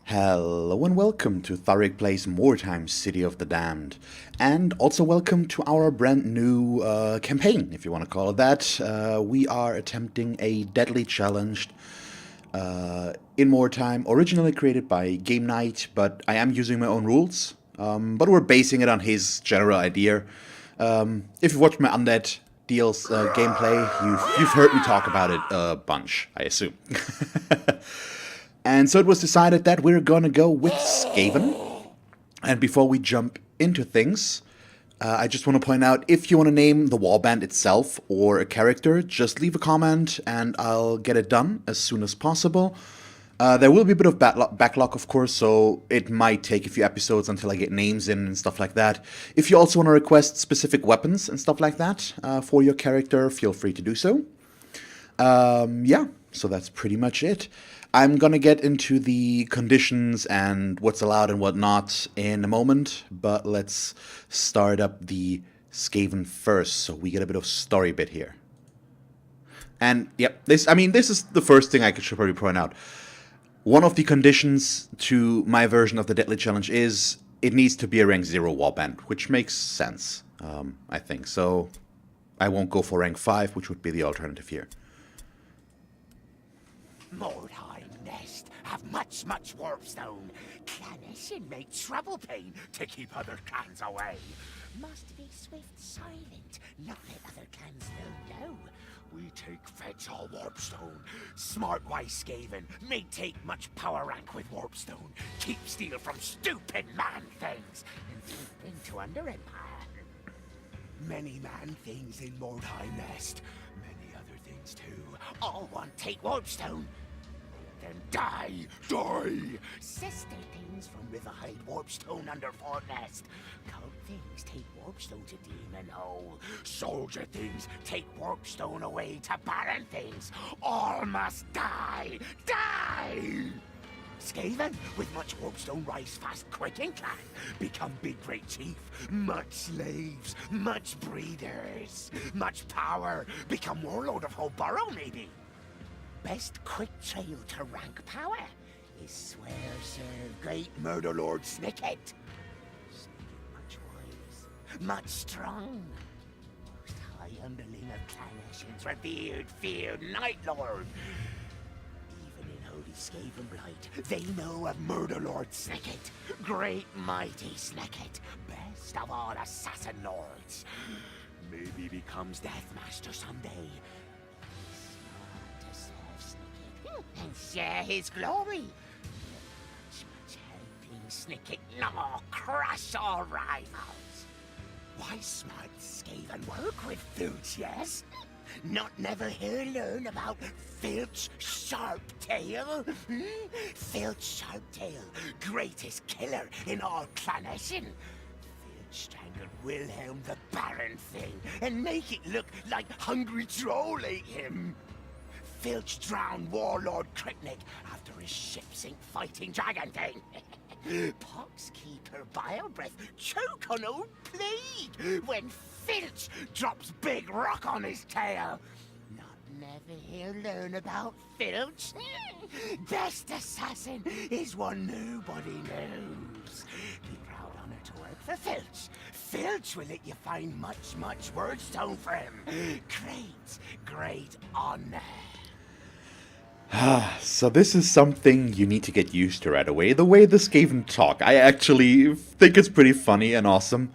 Hello and welcome to Thalric Plays Mordheim, City of the Damned. And also welcome to our brand new campaign, if you want to call it that. We are attempting a deadly challenge in Mordheim, originally created by Game Night, but I am using my own rules. But we're basing it on his general idea. If you've watched my Undead Deals gameplay, you've heard me talk about it a bunch, I assume. And so it was decided that we're gonna go with Skaven. And before we jump into things, I just want to point out, if you want to name the Warband itself or a character, just leave a comment and I'll get it done as soon as possible. There will be a bit of backlog, of course, so it might take a few episodes until I get names in and stuff like that. If you also want to request specific weapons and stuff like that for your character, feel free to do so. Yeah, so that's pretty much it. I'm gonna get into the conditions and what's allowed and what not in a moment, but let's start up the Skaven first, so we get a bit of story bit here. And yep, this is the first thing I should probably point out. One of the conditions to my version of the Deadly Challenge is it needs to be a rank 0 warband, which makes sense, I think. So I won't go for rank 5, which would be the alternative here. Mordheim nest have much warpstone. Clannishing make trouble pain to keep other clans away. Must be swift silent, not let other clans know. We take feds all warpstone. Smart wise Skaven may take much power rank with warpstone. Keep steel from stupid man things and slip into under empire. Many man things in Mordheim nest. Many other things too. All want take warpstone. Then die! Sister things from Riverhide warpstone under Fort Nest. Cult things take warpstone to Demon Hole. Soldier things take warpstone away to barren things. All must die! Skaven, with much warpstone rise fast quick in clan. Become big great chief. Much slaves, much breeders, much power. Become warlord of whole borough maybe. Best quick trail to rank power is swear serve great murder lord Snicket. Much wise, much strong. Most high underling of Clannish's revered, feared night lord. Even in holy Skaven blight, they know of murder lord Snicket. Great mighty Snicket, best of all assassin lords. Maybe becomes Deathmaster someday. And share his glory. Much helping Snicket gnaw, crush all rivals. Why smart Skaven work with Filch, yes? Not never hear learn about Filch Sharptail? Filch Sharptail, greatest killer in all Clannishing. Filch strangled Wilhelm the Baron thing and make it look like hungry troll ate him. Filch drowned Warlord Cricknick after his ship sink fighting dragon thing. Pox keep her bile breath choke on old plague when Filch drops big rock on his tail. Not never hear learn about Filch. Best assassin is one nobody knows. Be proud honor to work for Filch. Filch will let you find much wordstone for him. Great honor. So this is something you need to get used to right away. The way the Skaven talk, I actually think it's pretty funny and awesome.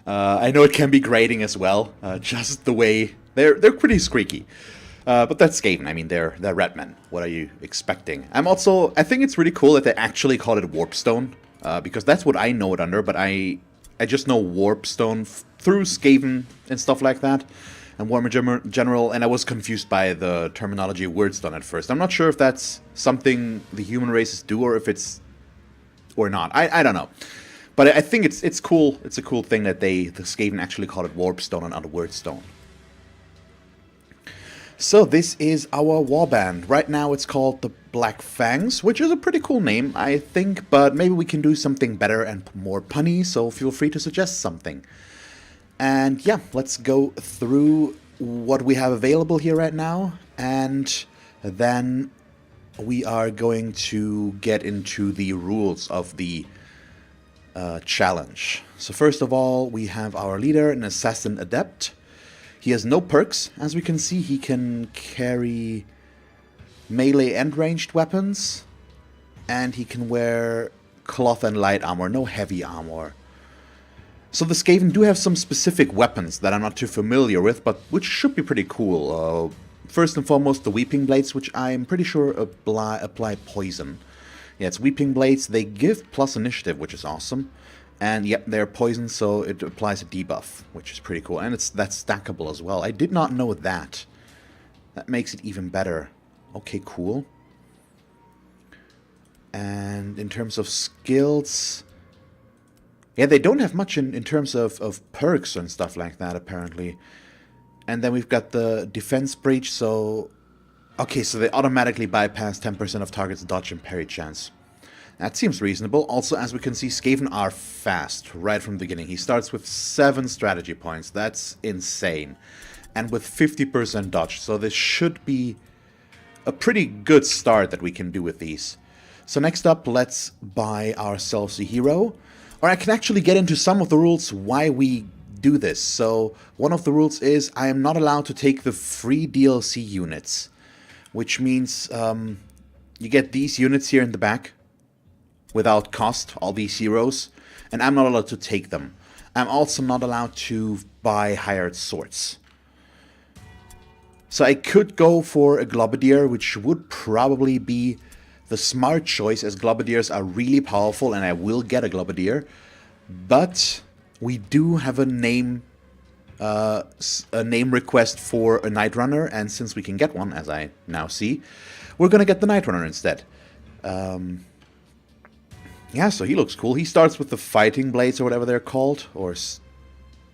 I know it can be grating as well, just the way they're pretty squeaky. But that's Skaven. I mean, they're red men. What are you expecting? I think it's really cool that they actually call it Warpstone, because that's what I know it under. But I just know Warpstone through Skaven and stuff like that. And Warhammer General, and I was confused by the terminology Wordstone at first. I'm not sure if that's something the human races do or if it's or not. I don't know, but I think it's cool. It's a cool thing that the Skaven actually call it Warpstone and not Wordstone. So this is our warband. Right now it's called the Black Fangs, which is a pretty cool name, I think. But maybe we can do something better and more punny. So feel free to suggest something. And yeah, let's go through what we have available here right now, and then we are going to get into the rules of the challenge. So first of all, we have our leader, an assassin adept. He has no perks. As we can see, he can carry melee and ranged weapons, and he can wear cloth and light armor, no heavy armor. So the Skaven do have some specific weapons that I'm not too familiar with, but which should be pretty cool. First and foremost, the Weeping Blades, which I'm pretty sure apply poison. Yeah, it's Weeping Blades. They give plus initiative, which is awesome. And yep, they're poison, so it applies a debuff, which is pretty cool. And that's stackable as well. I did not know that. That makes it even better. Okay, cool. And in terms of skills... yeah, they don't have much in terms of perks and stuff like that, apparently. And then we've got the defense breach, so... okay, so they automatically bypass 10% of target's dodge and parry chance. That seems reasonable. Also, as we can see, Skaven are fast right from the beginning. He starts with 7 strategy points. That's insane. And with 50% dodge, so this should be a pretty good start that we can do with these. So next up, let's buy ourselves a hero. Or I can actually get into some of the rules why we do this. So one of the rules is I am not allowed to take the free DLC units, which means you get these units here in the back without cost, all these heroes, and I'm not allowed to take them. I'm also not allowed to buy hired swords. So I could go for a Globadier, which would probably be the smart choice, as Globadiers are really powerful, and I will get a Globadier. But we do have a name request for a Night Runner, and since we can get one, as I now see, we're gonna get the Night Runner instead. Yeah, so he looks cool. He starts with the Fighting Blades, or whatever they're called, or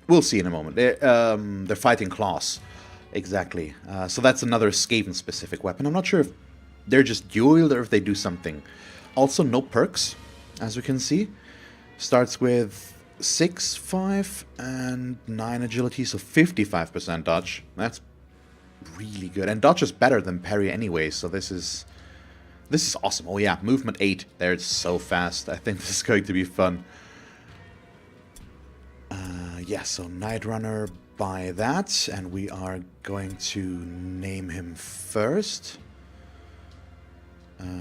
we'll see in a moment. They're Fighting Claws, exactly. So that's another Skaven-specific weapon. I'm not sure if they're just dual or if they do something. Also, no perks, as we can see. Starts with 6, 5, and 9 agility, so 55% dodge. That's really good. And dodge is better than parry anyway, so this is awesome. Oh yeah, movement 8. They're so fast. I think this is going to be fun. Yeah, so Night Runner, buy that, and we are going to name him first.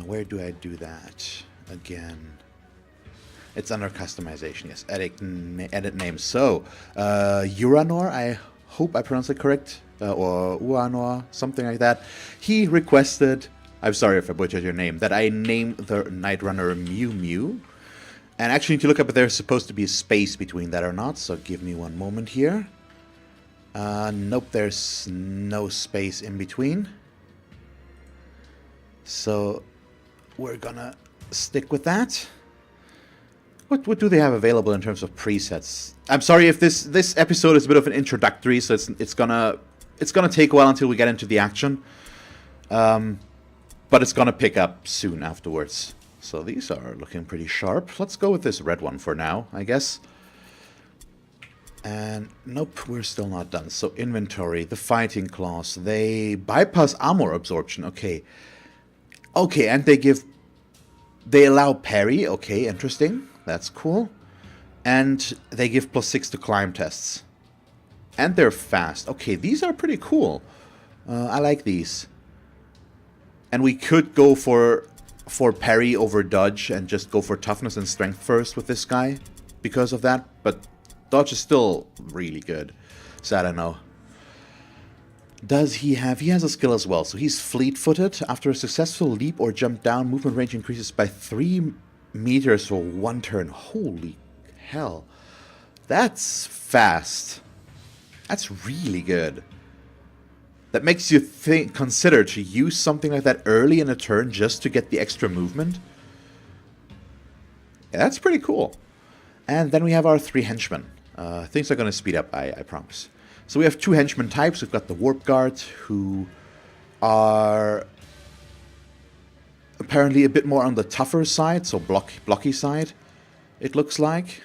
Where do I do that? Again, it's under customization. Yes, edit name. So, Uranor, I hope I pronounced it correct, or Uanor, something like that. He requested, I'm sorry if I butchered your name, that I name the Night Runner Mew Mew. And actually, need to look up if there's supposed to be a space between that or not. So give me one moment here. Nope, there's no space in between. So we're gonna stick with that. What do they have available in terms of presets? I'm sorry if this episode is a bit of an introductory, so it's gonna take a while until we get into the action. But it's gonna pick up soon afterwards. So these are looking pretty sharp. Let's go with this red one for now, I guess. And nope, we're still not done. So inventory, the Fighting Claws, they bypass armor absorption. Okay. Okay, and they allow parry. Okay, interesting. That's cool. And they give +6 to climb tests. And they're fast. Okay, these are pretty cool. I like these. And we could go for parry over dodge and just go for toughness and strength first with this guy because of that. But dodge is still really good. So I don't know. Does he have... he has a skill as well. So he's fleet-footed. After a successful leap or jump down, movement range increases by 3 meters for 1 turn. Holy hell. That's fast. That's really good. That makes you consider to use something like that early in a turn just to get the extra movement. Yeah, that's pretty cool. And then we have our 3 henchmen. Things are going to speed up, I promise. So we have 2 henchman types. We've got the Warp Guard, who are apparently a bit more on the tougher side, so blocky side, it looks like.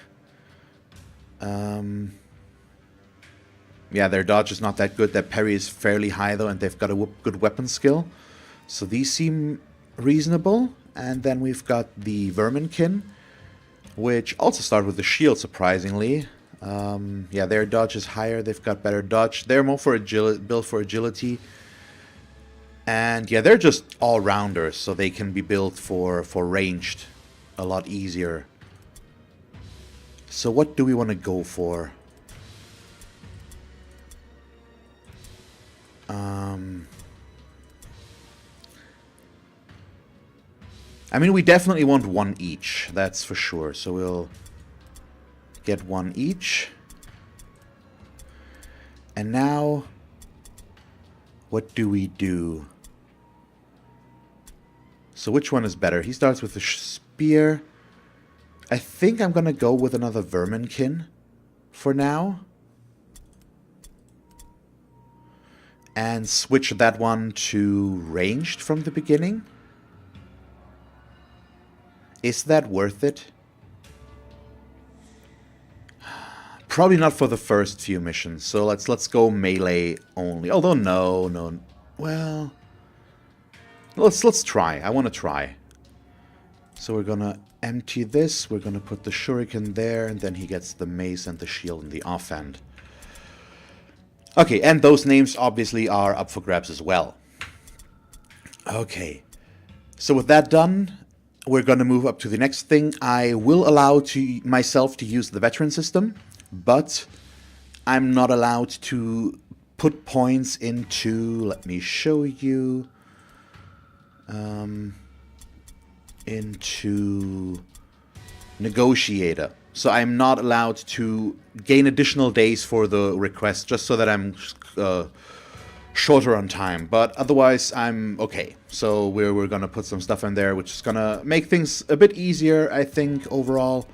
Yeah, their dodge is not that good. Their parry is fairly high, though, and they've got a good weapon skill. So these seem reasonable. And then we've got the Verminkin, which also start with the shield, surprisingly. Yeah, their dodge is higher. They've got better dodge. They're more for built for agility. And yeah, they're just all-rounders, so they can be built for ranged a lot easier. So what do we want to go for? I mean, we definitely want one each, that's for sure. So we'll get one each. And now, what do we do? So which one is better? He starts with the spear. I think I'm going to go with another Verminkin for now. And switch that one to ranged from the beginning. Is that worth it? Probably not for the first few missions. So let's go melee only. Although no. Well, let's try. I want to try. So we're gonna empty this. We're gonna put the shuriken there, and then he gets the mace and the shield in the offhand. Okay, and those names obviously are up for grabs as well. Okay, so with that done, we're going to move up to the next thing. I will allow myself to use the veteran system, but I'm not allowed to put points into, let me show you, into negotiator. So I'm not allowed to gain additional days for the request, just so that I'm shorter on time. But otherwise, I'm okay. So we're gonna put some stuff in there, which is gonna make things a bit easier, I think, overall.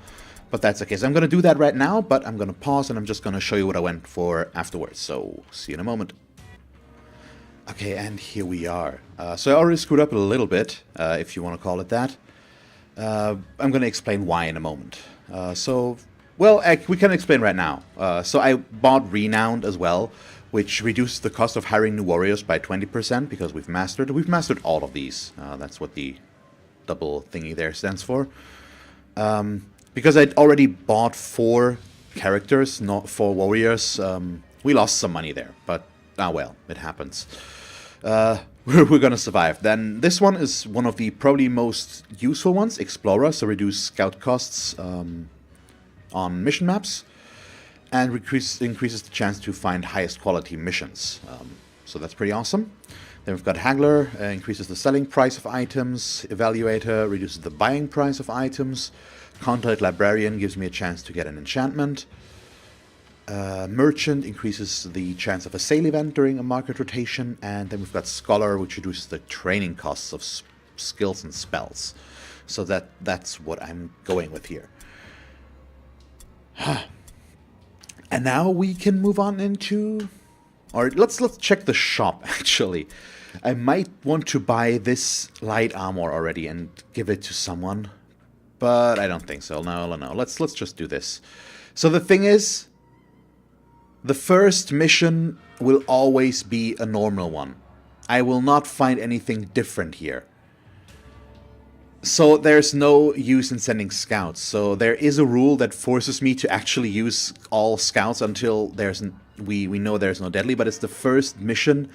But that's okay. So I'm gonna do that right now, but I'm gonna pause and I'm just gonna show you what I went for afterwards. So see you in a moment. Okay, and here we are. So I already screwed up a little bit, if you want to call it that. I'm gonna explain why in a moment. We can explain right now. So I bought Renowned as well, which reduces the cost of hiring new warriors by 20% because we've mastered all of these. That's what the double thingy there stands for. Because I'd already bought 4 characters, not 4 warriors, we lost some money there, but well, it happens. We're gonna survive. Then this one is one of the probably most useful ones, Explorer, so reduce scout costs on mission maps, and increases the chance to find highest quality missions. So that's pretty awesome. Then we've got Haggler, increases the selling price of items. Evaluator reduces the buying price of items. Contact Librarian gives me a chance to get an enchantment. Merchant increases the chance of a sale event during a market rotation. And then we've got Scholar, which reduces the training costs of skills and spells. So that's what I'm going with here. And now we can move on into... Or let's check the shop, actually. I might want to buy this light armor already and give it to someone. But I don't think so. No. Let's just do this. So the thing is, the first mission will always be a normal one. I will not find anything different here. So there's no use in sending scouts. So there is a rule that forces me to actually use all scouts until we know there's no deadly, but it's the first mission,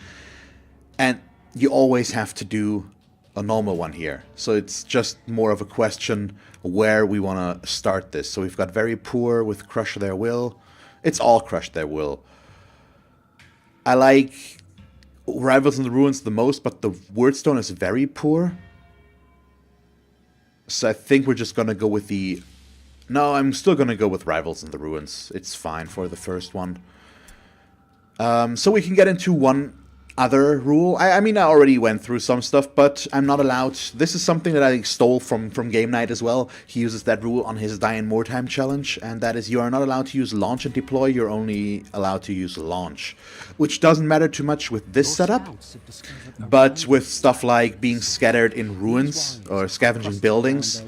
and you always have to do a normal one here. So it's just more of a question where we want to start this. So we've got very poor with crush their will. It's all crush their will. I like Rivals in the Ruins the most, but the Wordstone is very poor. So I think we're just going to go with the... No, I'm still going to go with Rivals in the Ruins. It's fine for the first one. So we can get into one other rule. I mean, I already went through some stuff, but I'm not allowed... This is something that I stole from Game Night as well. He uses that rule on his Die in Mordheim challenge, and that is you are not allowed to use launch and deploy, you're only allowed to use launch. Which doesn't matter too much with this setup, but with stuff like being scattered in ruins or scavenging buildings,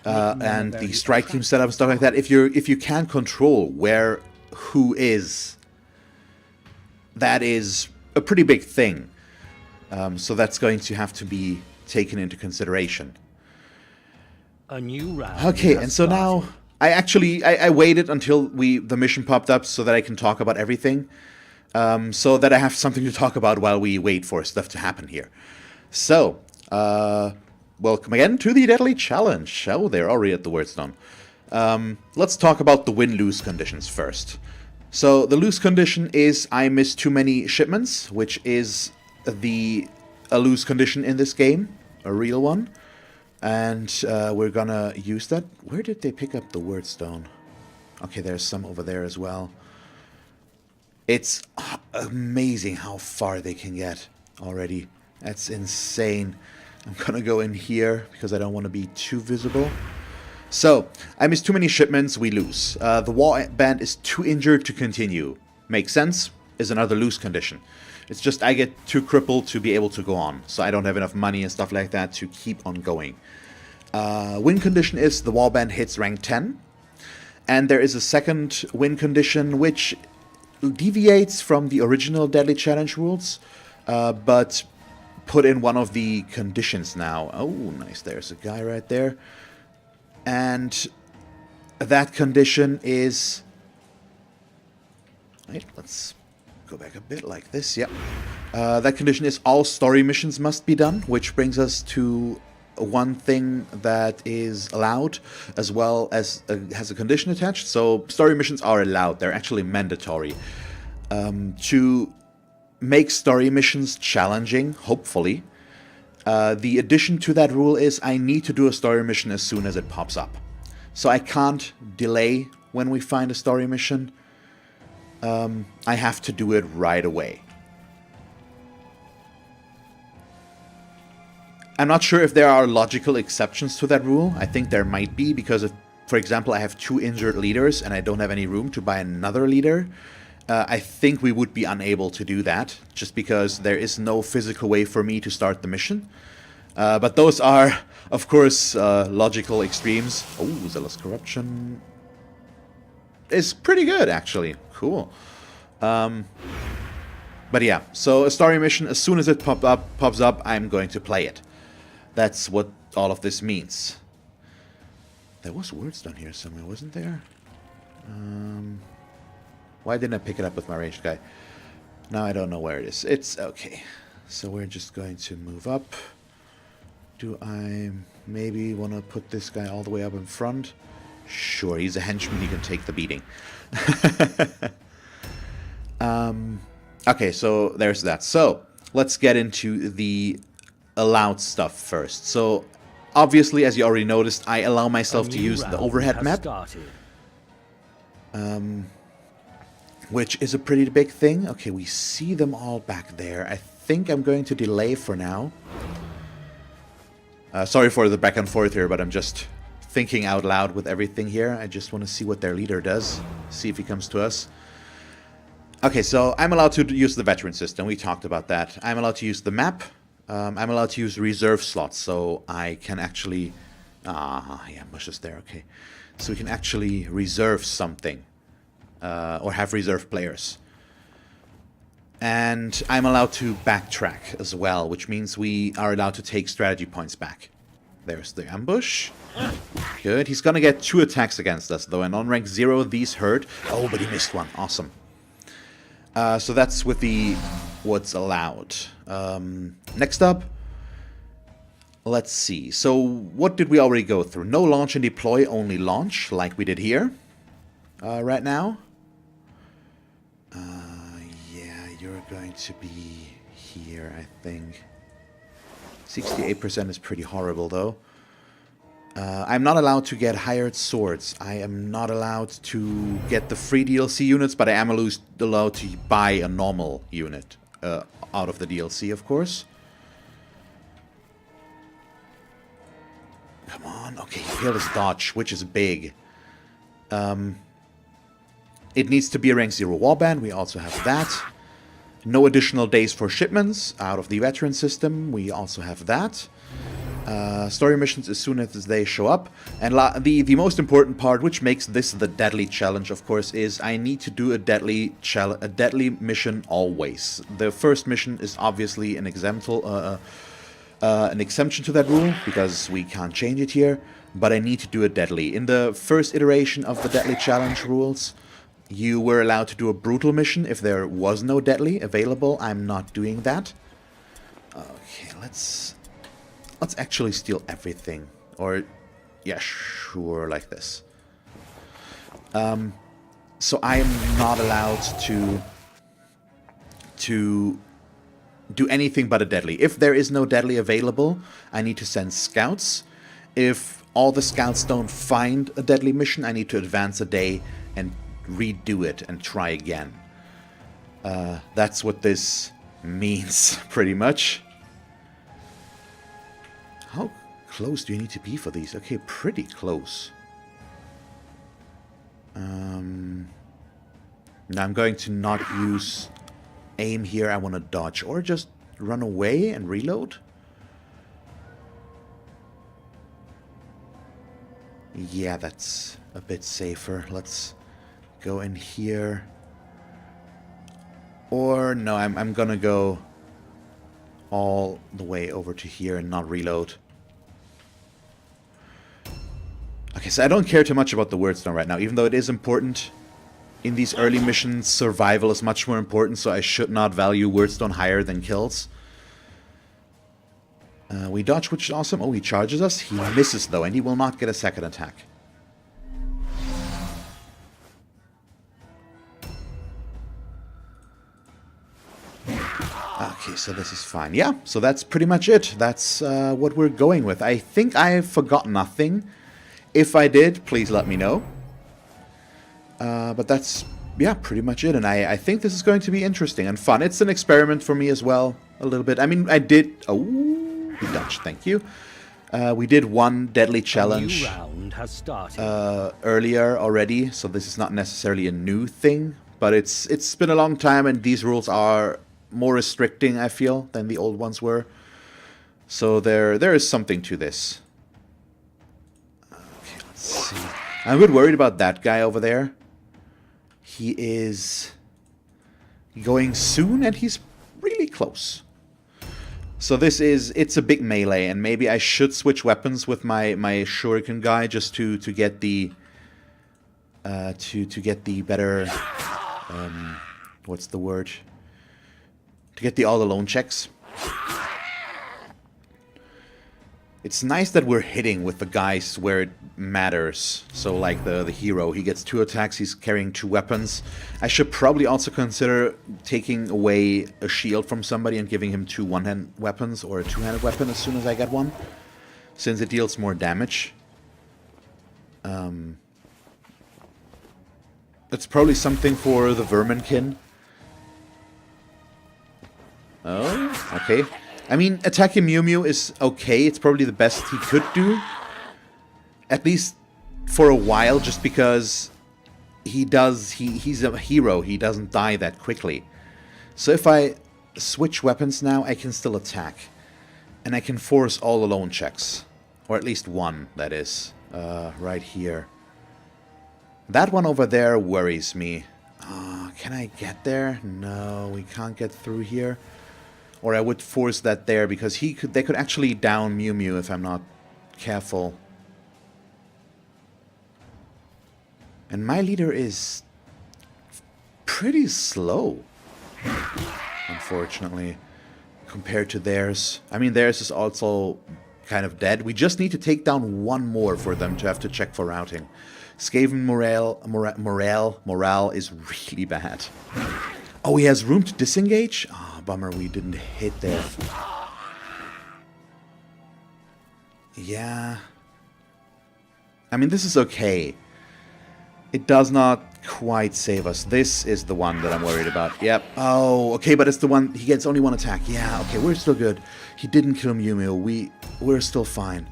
and the strike team setup and stuff like that, if you can't control where who is, that is a pretty big thing. So that's going to have to be taken into consideration. A new round. Okay, has and so now started. I waited until the mission popped up so that I can talk about everything, so that I have something to talk about while we wait for stuff to happen here. So, welcome again to the Deadly Challenge. Oh, they're already at the Wordstone. Let's talk about the win-lose conditions first. So, the lose condition is I miss too many shipments, which is a lose condition in this game, a real one. And we're gonna use that. Where did they pick up the Wordstone? Okay, there's some over there as well. It's amazing how far they can get already. That's insane. I'm gonna go in here because I don't want to be too visible. So, I miss too many shipments, we lose. The Warband is too injured to continue. Makes sense? Is another lose condition. It's just I get too crippled to be able to go on. So I don't have enough money and stuff like that to keep on going. Win condition is the Warband hits rank 10. And there is a second win condition which deviates from the original Deadly Challenge rules, but put in one of the conditions now. Oh, nice. There's a guy right there. And that condition is... Wait, let's go back a bit like this. Yep. That condition is all story missions must be done, which brings us to one thing that is allowed, as well as has a condition attached. So story missions are allowed. They're actually mandatory. To make story missions challenging, hopefully, the addition to that rule is I need to do a story mission as soon as it pops up. So I can't delay when we find a story mission. I have to do it right away. I'm not sure if there are logical exceptions to that rule. I think there might be, because if, for example, I have 2 injured leaders and I don't have any room to buy another leader, I think we would be unable to do that, just because there is no physical way for me to start the mission. But those are, of course, logical extremes. Oh, Zealous Corruption is pretty good, actually. Cool. But yeah, so a story mission, as soon as it pops up, I'm going to play it. That's what all of this means. There was words down here somewhere, wasn't there? Why didn't I pick it up with my ranged guy? Now I don't know where it is. It's okay. So we're just going to move up. Do I maybe want to put this guy all the way up in front? Sure, he's a henchman, he can take the beating. Okay, so there's that. So, let's get into the allowed stuff first. So, obviously, as you already noticed, I allow myself to use the overhead map. Which is a pretty big thing. Okay, we see them all back there. I think I'm going to delay for now. Sorry for the back and forth here, but I'm just thinking out loud with everything here. I just want to see what their leader does. See if he comes to us. Okay, so I'm allowed to use the veteran system. We talked about that. I'm allowed to use the map. I'm allowed to use reserve slots, so I can actually... yeah, Mush is there, okay. So we can actually reserve something. Or have reserve players. And I'm allowed to backtrack as well, which means we are allowed to take strategy points back. There's the ambush. Good. He's gonna get 2 attacks against us, though, and on rank 0, these hurt. Oh, but he missed one. Awesome. So that's with the what's allowed. Next up, let's see. So what did we already go through? No launch and deploy, only launch, like we did here. Right now. Yeah, you're going to be here, I think. 68% is pretty horrible, though. I'm not allowed to get hired swords. I am not allowed to get the free DLC units, but I am allowed to buy a normal unit out of the DLC, of course. Come on. Okay, he failed his dodge, which is big. It needs to be a rank 0 warband. We also have that. No additional days for shipments out of the veteran system. We also have that. Story missions as soon as they show up. And the most important part, which makes this the deadly challenge, of course, is I need to do a deadly mission always. The first mission is obviously an an exemption to that rule, because we can't change it here, but I need to do a deadly. In the first iteration of the deadly challenge rules, you were allowed to do a brutal mission if there was no deadly available. I'm not doing that. Okay, let's actually steal everything. Or, yeah, sure, like this. So I am not allowed to do anything but a deadly. If there is no deadly available, I need to send scouts. If all the scouts don't find a deadly mission, I need to advance a day and redo it and try again. That's what this means, pretty much. How close do you need to be for these? Okay, pretty close. Now I'm going to not use aim here. I want to dodge or just run away and reload. Yeah, that's a bit safer. Let's go in here. Or no, I'm gonna go all the way over to here and not reload. Okay, so I don't care too much about the wordstone right now, even though it is important. In these early missions, survival is much more important, so I should not value wordstone higher than kills. We dodge, which is awesome. Oh, he charges us. He misses, though, and he will not get a second attack. Okay, so this is fine. Yeah, so that's pretty much it. That's what we're going with. I think I forgot nothing. If I did, please let me know. But that's, yeah, pretty much it. And I think this is going to be interesting and fun. It's an experiment for me as well, a little bit. I mean, I did... Oh, we dodged, thank you. We did one deadly challenge A new round has started. earlier already, so this is not necessarily a new thing. But it's been a long time, and these rules are more restricting, I feel, than the old ones were. So there is something to this. Okay, let's see. I'm a bit worried about that guy over there. He is going soon, and he's really close. So it's a big melee, and maybe I should switch weapons with my shuriken guy just to get the to get the better what's the word? To get the all alone checks. It's nice that we're hitting with the guys where it matters. So like the hero, he gets 2 attacks, he's carrying 2 weapons. I should probably also consider taking away a shield from somebody and giving him 2 one-hand weapons or a 2-handed weapon as soon as I get one, since it deals more damage. That's probably something for the Verminkin. Oh, okay. I mean, attacking Mew Mew is okay. It's probably the best he could do. At least for a while, just because he's a hero. He doesn't die that quickly. So if I switch weapons now, I can still attack. And I can force all alone checks. Or at least one, that is. Right here. That one over there worries me. Can I get there? No, we can't get through here. Or I would force that there, because they could actually down Mew Mew if I'm not careful. And my leader is pretty slow, unfortunately, compared to theirs. I mean, theirs is also kind of dead. We just need to take down one more for them to have to check for routing. Skaven morale is really bad. Oh, he has room to disengage? Oh, bummer, we didn't hit there. Yeah. I mean, this is okay. It does not quite save us. This is the one that I'm worried about. Yep. Oh, okay, but it's the one... He gets only 1 attack. Yeah, okay, we're still good. He didn't kill Mew Mew. We're still fine.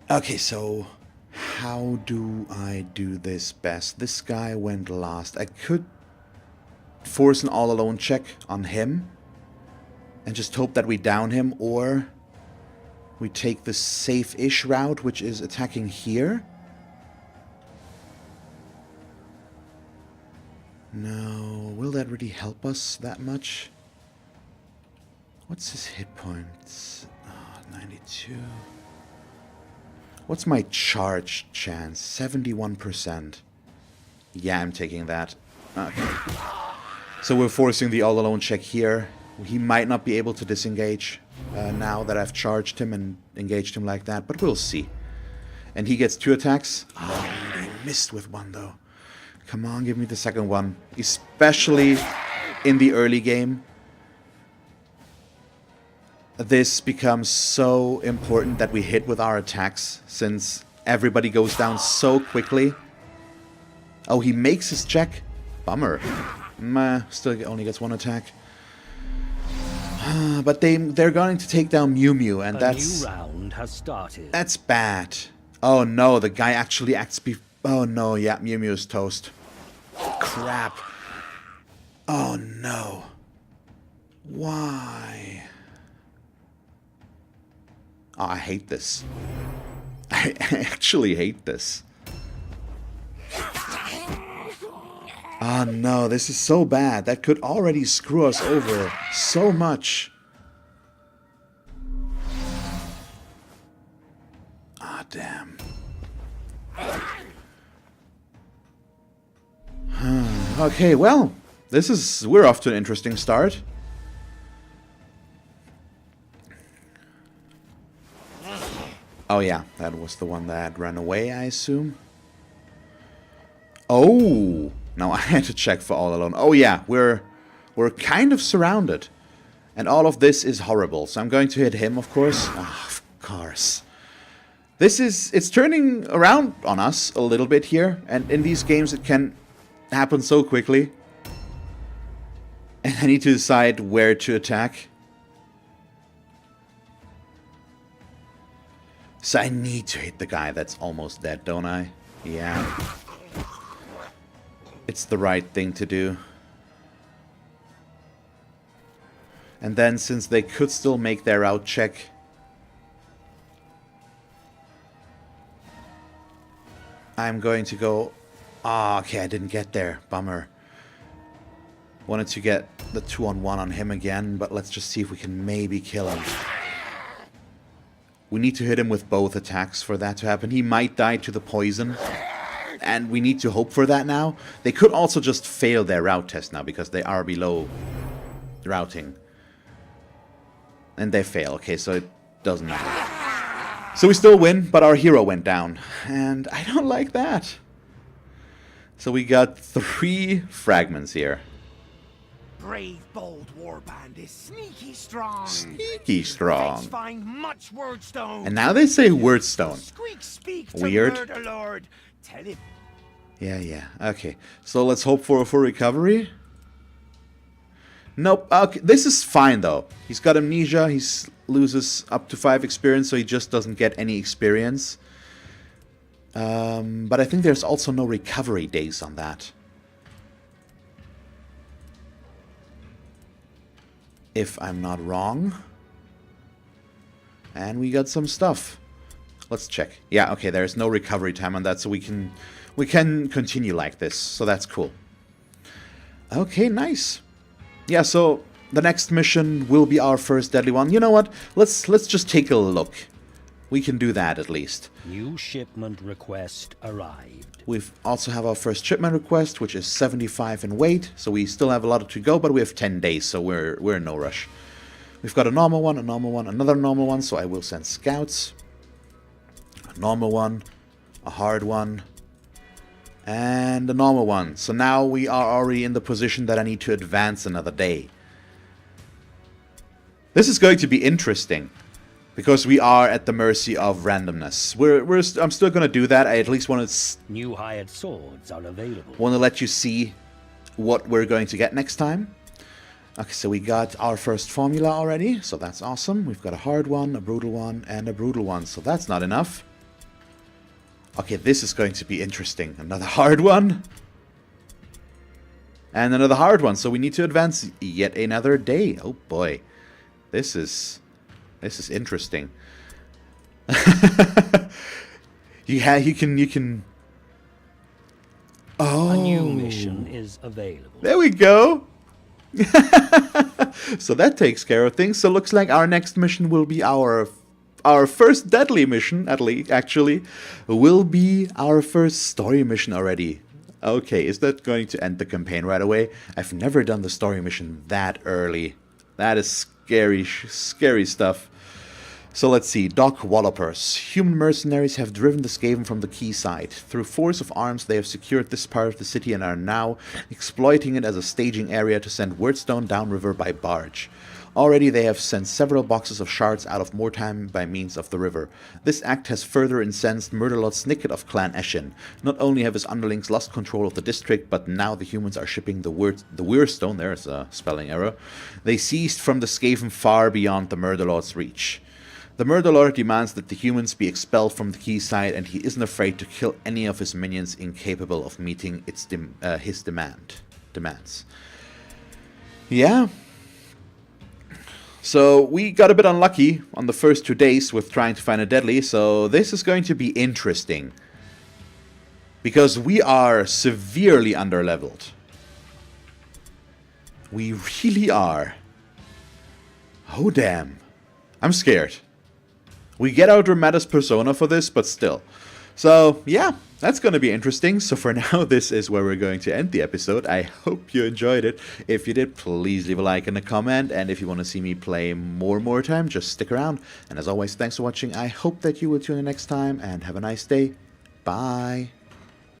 Okay, so... How do I do this best? This guy went last. I could force an all-alone check on him and just hope that we down him, or we take the safe-ish route, which is attacking here. No, will that really help us that much? What's his hit points? 92. What's my charge chance? 71%. Yeah, I'm taking that. Okay. So we're forcing the all-alone check here. He might not be able to disengage now that I've charged him and engaged him like that, but we'll see. And he gets 2 attacks. Oh, he missed with 1 though. Come on, give me the second one. Especially in the early game. This becomes so important that we hit with our attacks, since everybody goes down so quickly. Oh, he makes his check. Bummer. Still only gets 1 attack. But they're going to take down Mew Mew, and A new round has started. that's bad. Oh no, the guy actually acts oh no, yeah, Mew Mew is toast. Crap. Oh no. Why? Oh, I hate this. I actually hate this. Oh no, this is so bad. That could already screw us over so much. Ah, damn. Okay, well, we're off to an interesting start. Oh yeah, that was the one that ran away, I assume. Oh, now I had to check for all alone. Oh yeah, we're kind of surrounded. And all of this is horrible. So I'm going to hit him, of course. Oh, of course. It's turning around on us a little bit here. And in these games it can happen so quickly. And I need to decide where to attack. So I need to hit the guy that's almost dead, don't I? Yeah. It's the right thing to do. And then, since they could still make their out check, I'm going to go... Ah, okay, I didn't get there. Bummer. Wanted to get the 2-on-1 on him again, but let's just see if we can maybe kill him. We need to hit him with both attacks for that to happen. He might die to the poison, and we need to hope for that now. They could also just fail their route test now, because they are below routing. And they fail, okay, so it doesn't matter. So we still win, but our hero went down. And I don't like that. So we got 3 fragments here. Brave, bold Warband is sneaky strong. Sneaky strong. Find much wordstone. And now they say wordstone. Squeak speak Weird. to Murder Lord. Tell him. Yeah. Okay. So let's hope for a full recovery. Nope. Okay. This is fine though. He's got amnesia. He loses up to 5 experience, so he just doesn't get any experience. But I think there's also no recovery days on that. If I'm not wrong. And we got some stuff. Let's check. Yeah, okay, there's no recovery time on that, so we can continue like this. So that's cool. Okay, nice. Yeah, so the next mission will be our first deadly one. You know what? Let's just take a look. We can do that at least. New shipment request arrived. We also have our first shipment request, which is 75 in weight. So we still have a lot to go, but we have 10 days, so we're in no rush. We've got a normal one, another normal one, so I will send scouts. A normal one, a hard one, and a normal one. So now we are already in the position that I need to advance another day. This is going to be interesting, because we are at the mercy of randomness. I'm still going to do that. I at least want to... New hired swords are available. Want to let you see what we're going to get next time. Okay, so we got our first formula already, so that's awesome. We've got a hard one, a brutal one, and a brutal one, so that's not enough. Okay, this is going to be interesting. Another hard one. And another hard one, so we need to advance yet another day. Oh boy. This is interesting. you can... Oh. A new mission is available. There we go. So that takes care of things. So looks like our next mission will be our first deadly mission, at least, actually, will be our first story mission already. Okay, is that going to end the campaign right away? I've never done the story mission that early. That is scary, scary stuff. So let's see. Dock Wallopers. Human mercenaries have driven the Skaven from the quayside. Through force of arms, they have secured this part of the city and are now exploiting it as a staging area to send Wordstone downriver by barge. Already they have sent several boxes of shards out of Mordheim by means of the river. This act has further incensed Murderlord Snicket of Clan Eshin. Not only have his underlings lost control of the district, but now the humans are shipping the Wyrstone, there's a spelling error, they seized from the Skaven far beyond the Murderlord's reach. The Murderlord demands that the humans be expelled from the quayside, and he isn't afraid to kill any of his minions incapable of meeting his demands. Yeah. So we got a bit unlucky on the first 2 days with trying to find a deadly, so this is going to be interesting. Because we are severely underleveled. We really are. Oh damn. I'm scared. We get our Dramatis Persona for this, but still. So, yeah, that's going to be interesting. So for now, this is where we're going to end the episode. I hope you enjoyed it. If you did, please leave a like and a comment. And if you want to see me play more time, just stick around. And as always, thanks for watching. I hope that you will tune in next time, and have a nice day. Bye.